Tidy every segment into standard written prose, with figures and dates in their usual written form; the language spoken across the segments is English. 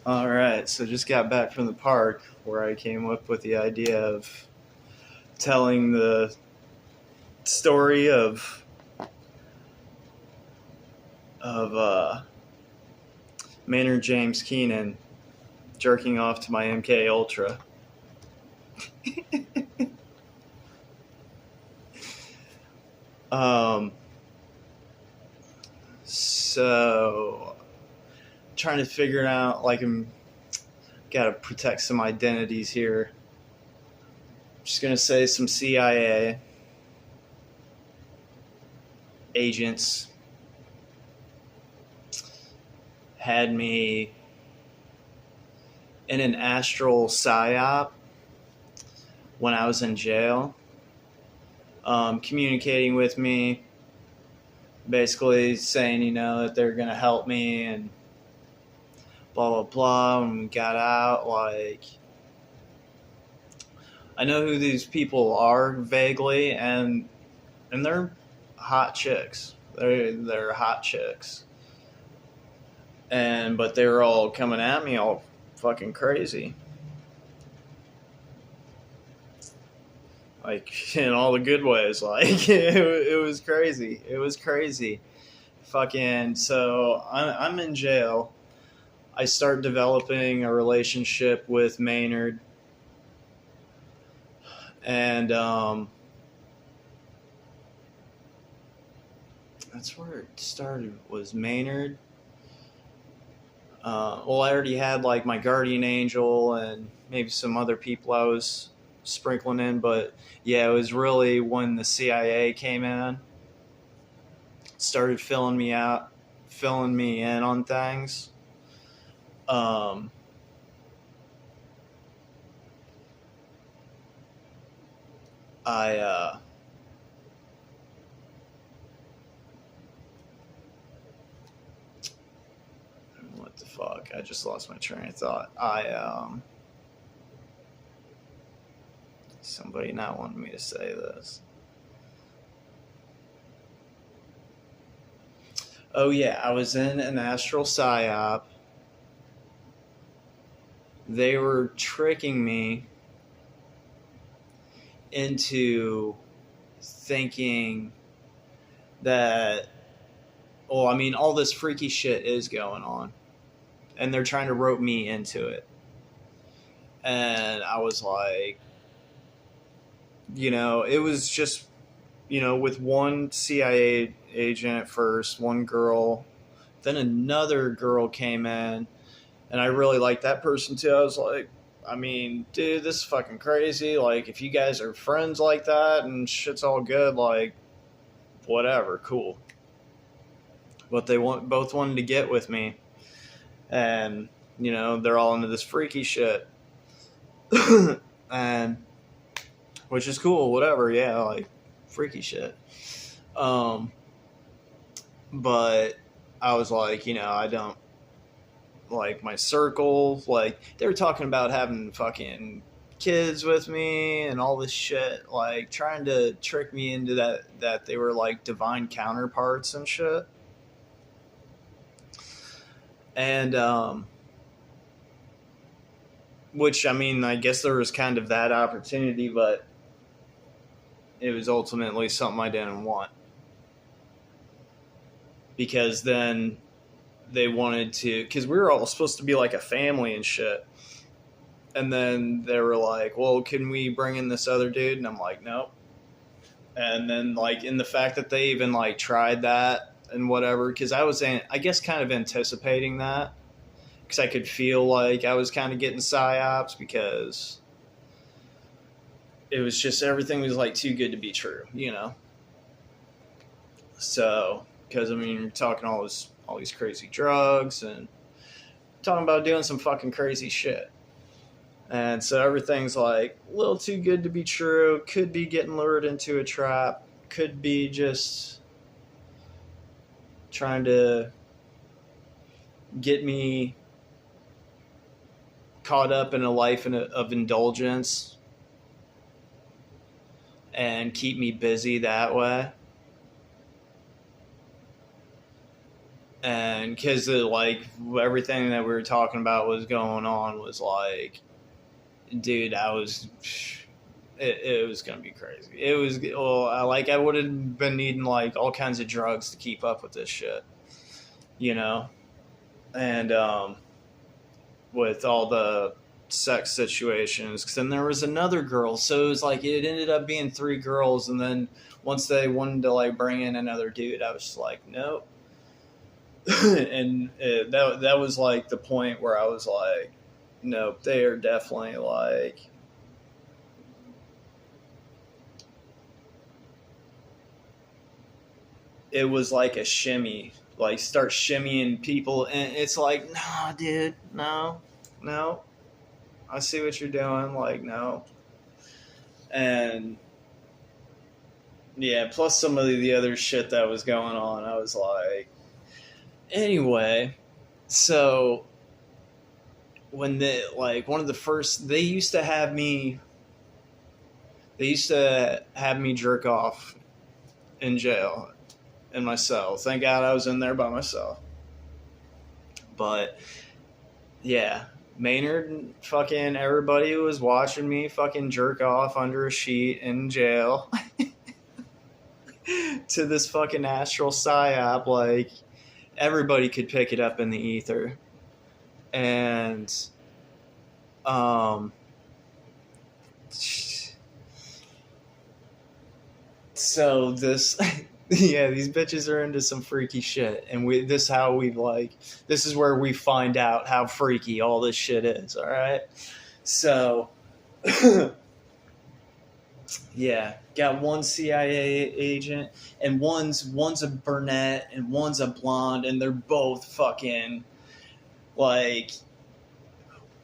All right, so just got back from the park where I came up with the idea of telling the story of Maynard James Keenan jerking off to my MK Ultra. Um, so trying to figure it out. Like I'm gotta protect some identities here. Just gonna say some CIA agents had me in an astral psyop when I was in jail, communicating with me, basically saying, that they're going to help me and blah, blah, blah. When we got out, I know who these people are vaguely, and they're hot chicks. They're hot chicks. But they were all coming at me all fucking crazy. Like, in all the good ways. Like, it was crazy. It was crazy. Fucking, so I'm in jail. I start developing a relationship with Maynard. And, that's where it started, was Maynard. Well, I already had, like, my guardian angel and maybe some other people I was sprinkling in, but yeah, it was really when the CIA came in, started filling me in on things. I what the fuck? I just lost my train of thought. Somebody not wanting me to say this. Oh yeah, I was in an astral psyop. They were tricking me into thinking that, well, I mean, all this freaky shit is going on, and they're trying to rope me into it. And I was like, it was just, with one CIA agent at first, one girl, then another girl came in, and I really liked that person too. I was like, I mean, dude, this is fucking crazy. Like, if you guys are friends like that and shit's all good, like, whatever, cool. But they both wanted to get with me, and they're all into this freaky shit, and which is cool, whatever, yeah, like freaky shit. But I was like, I don't like my circle. Like, they were talking about having fucking kids with me and all this shit, like trying to trick me into that they were like divine counterparts and shit. And which, I mean, I guess there was kind of that opportunity, but it was ultimately something I didn't want. Because then they wanted to, because we were all supposed to be like a family and shit. And then they were like, well, can we bring in this other dude? And I'm like, nope. And then, like, in the fact that they even, like, tried that and whatever, because I was, I guess, kind of anticipating that. Because I could feel like I was kind of getting psyops, because it was just, everything was, like, too good to be true, So, because, I mean, you're talking all these crazy drugs and talking about doing some fucking crazy shit. And so everything's like a little too good to be true. Could be getting lured into a trap. Could be just trying to get me caught up in a life of indulgence and keep me busy that way. And because like everything that we were talking about was going on was like, dude, it was gonna be crazy. It was I would have been needing like all kinds of drugs to keep up with this shit, and with all the sex situations. Because then there was another girl, so it was like it ended up being 3 girls, and then once they wanted to like bring in another dude, I was just like, nope. And that was like the point where I was like, nope, they are definitely like, it was like a shimmy, like start shimmying people, and it's like, no, dude, no, I see what you're doing, like, no. And yeah, plus some of the other shit that was going on, I was like, anyway, so when one of the first, they used to have me jerk off in jail in my cell. Thank God I was in there by myself. But yeah, Maynard, fucking everybody was watching me fucking jerk off under a sheet in jail to this fucking astral psyop. Like, everybody could pick it up in the ether. And so this yeah, these bitches are into some freaky shit, and this is where we find out how freaky all this shit is. All right, so yeah, got one CIA agent, and one's a brunette and one's a blonde, and they're both fucking like,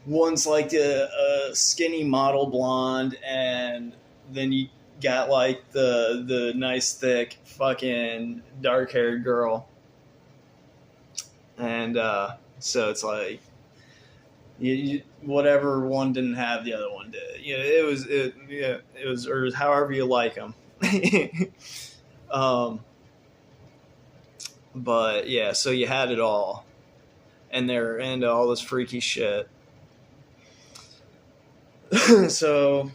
one's like a skinny model blonde, and then you got like the nice thick fucking dark haired girl. And so it's like, whatever one didn't have, the other one did. It was or however you like them. But yeah, so you had it all, and they're into all this freaky shit. So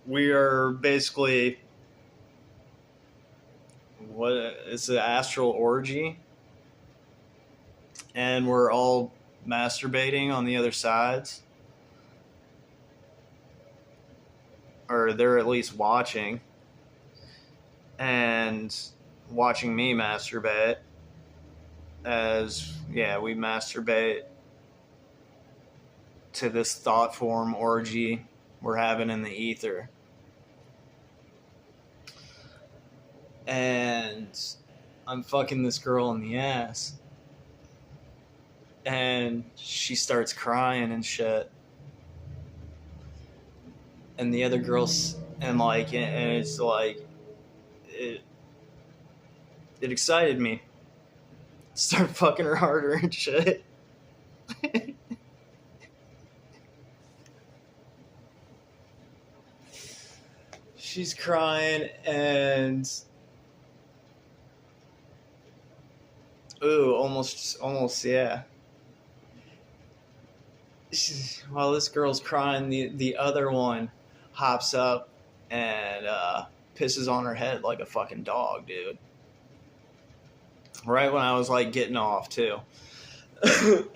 we are basically, it's an astral orgy, and we're all masturbating on the other sides, or they're at least watching and watching me masturbate as we masturbate to this thought form orgy we're having in the ether. And I'm fucking this girl in the ass, and she starts crying and shit, and the other girls, and it's like, it excited me. Start fucking her harder and shit. She's crying, and almost, yeah. While this girl's crying, the other one hops up and pisses on her head like a fucking dog, dude. Right when I was like getting off too. Like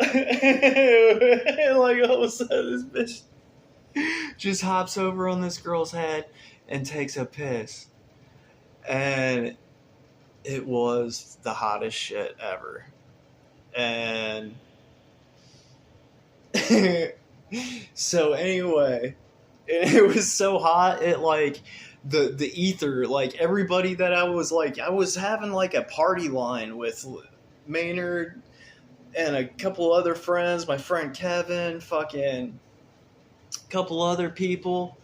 all of a sudden, this bitch just hops over on this girl's head and takes a piss. And it was the hottest shit ever. And so anyway, it was so hot, it like the ether, like everybody that I was having like a party line with Maynard and a couple other friends, my friend Kevin, fucking couple other people,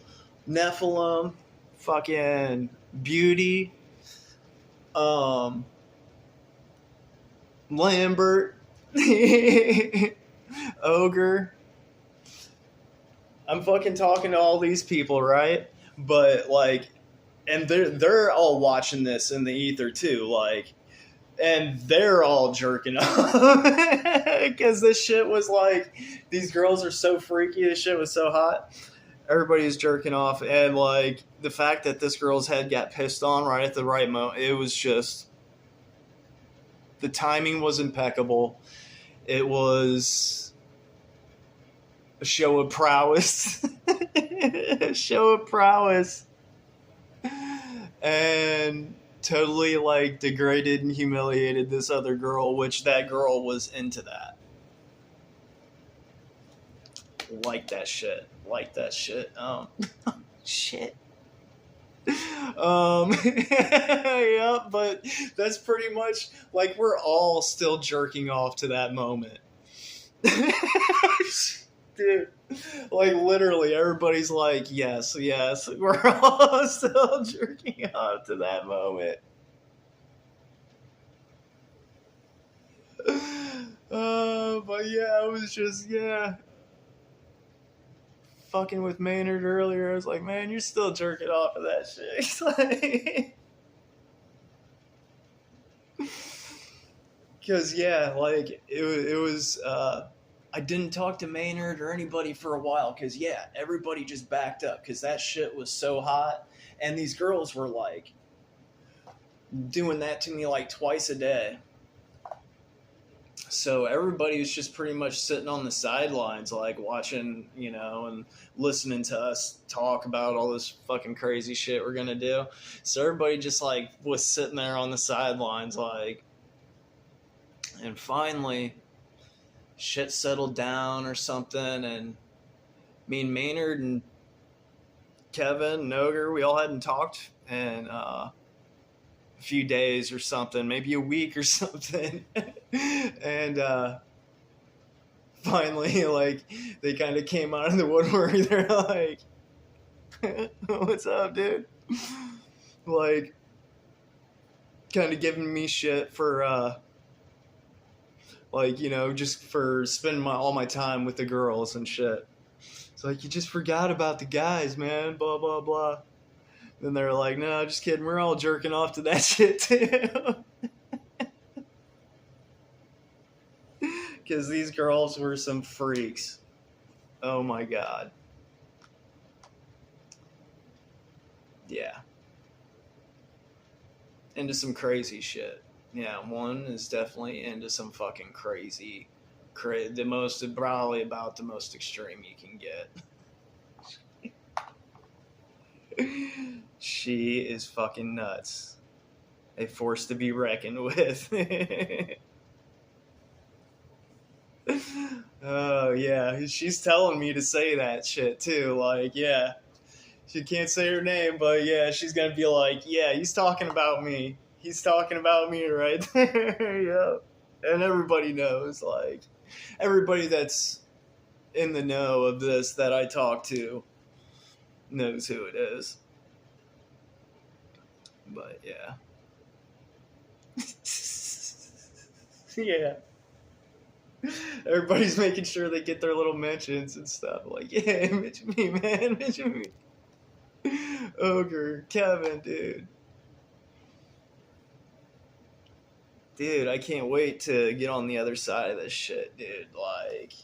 Nephilim, fucking Beauty, Lambert, Ogre. I'm fucking talking to all these people, right? But like, and they're all watching this in the ether too. Like, and they're all jerking off because this shit was like, these girls are so freaky. This shit was so hot. Everybody's jerking off, and like the fact that this girl's head got pissed on right at the right moment, it was just, the timing was impeccable. It was a show of prowess. A show of prowess. And totally like degraded and humiliated this other girl, which that girl was into that. Like that shit. Shit. Yeah, but that's pretty much like, we're all still jerking off to that moment. Dude, like literally everybody's like, yes, we're all still jerking off to that moment. But yeah, I was just, fucking with Maynard earlier. I was like, man, you're still jerking off of that shit. He's like, because like it was I didn't talk to Maynard or anybody for a while because everybody just backed up because that shit was so hot, and these girls were like doing that to me like twice a day. So everybody was just pretty much sitting on the sidelines, like watching, and listening to us talk about all this fucking crazy shit we're gonna do. So everybody just like was sitting there on the sidelines, like, and finally shit settled down or something, and me and Maynard and Kevin and Ogre, we all hadn't talked in a few days or something, maybe a week or something. And finally, like, they kind of came out of the woodwork. They're like, what's up, dude? Like, kind of giving me shit for like, just for spending all my time with the girls and shit. It's like, you just forgot about the guys, man, blah, blah, blah. Then they're like, no, just kidding. We're all jerking off to that shit, too. Because these girls were some freaks. Oh, my God. Yeah. Into some crazy shit. Yeah, one is definitely into some fucking crazy, probably about the most extreme you can get. She is fucking nuts. A force to be reckoned with. Oh, yeah. She's telling me to say that shit, too. Like, yeah. She can't say her name, but yeah, she's going to be like, yeah, he's talking about me. He's talking about me right there. Yeah. And everybody knows, like, everybody that's in the know of this that I talk to knows who it is. But yeah. Yeah. Everybody's making sure they get their little mentions and stuff. Like, yeah, mention me, man. Mention me. Ogre, Kevin, dude. Dude, I can't wait to get on the other side of this shit, dude. Like,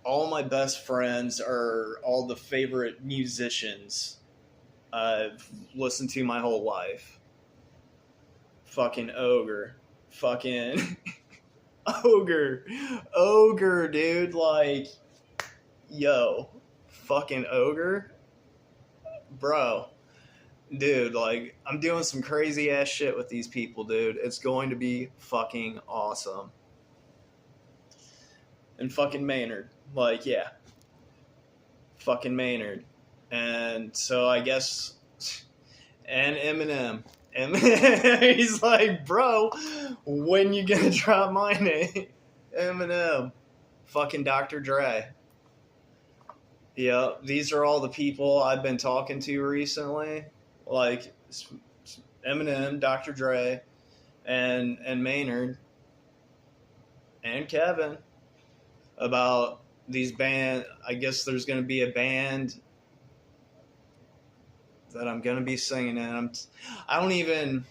all my best friends are all the favorite musicians I've listened to my whole life. Fucking Ogre. Fucking Ogre, dude. Like, yo, fucking Ogre. Bro. Dude, like, I'm doing some crazy ass shit with these people, dude. It's going to be fucking awesome. And fucking Maynard. Like, yeah. Fucking Maynard. And so I guess, and Eminem. He's like, bro, when you gonna drop my name? Eminem. Fucking Dr. Dre. Yeah, these are all the people I've been talking to recently. Like Eminem, Dr. Dre, and Maynard, and Kevin, about these band. I guess there's going to be a band that I'm gonna be singing in. I don't even,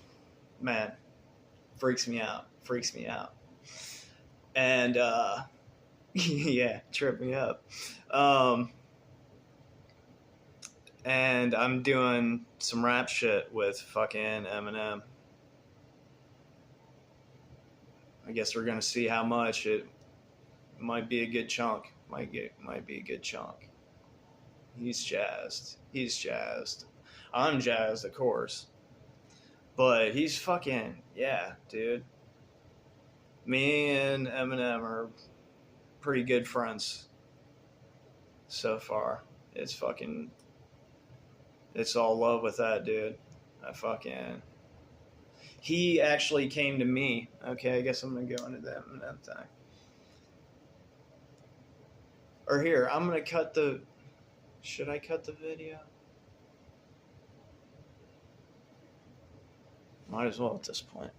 man, freaks me out. And yeah, trip me up. And I'm doing some rap shit with fucking Eminem. I guess we're gonna see how much. It might be a good chunk. Might be a good chunk. He's jazzed. I'm jazzed, of course. But he's fucking, yeah, dude. Me and Eminem are pretty good friends so far. It's all love with that dude. He actually came to me. Okay, I guess I'm gonna go into that thing. Or here, I'm gonna cut the. Should I cut the video? Might as well at this point.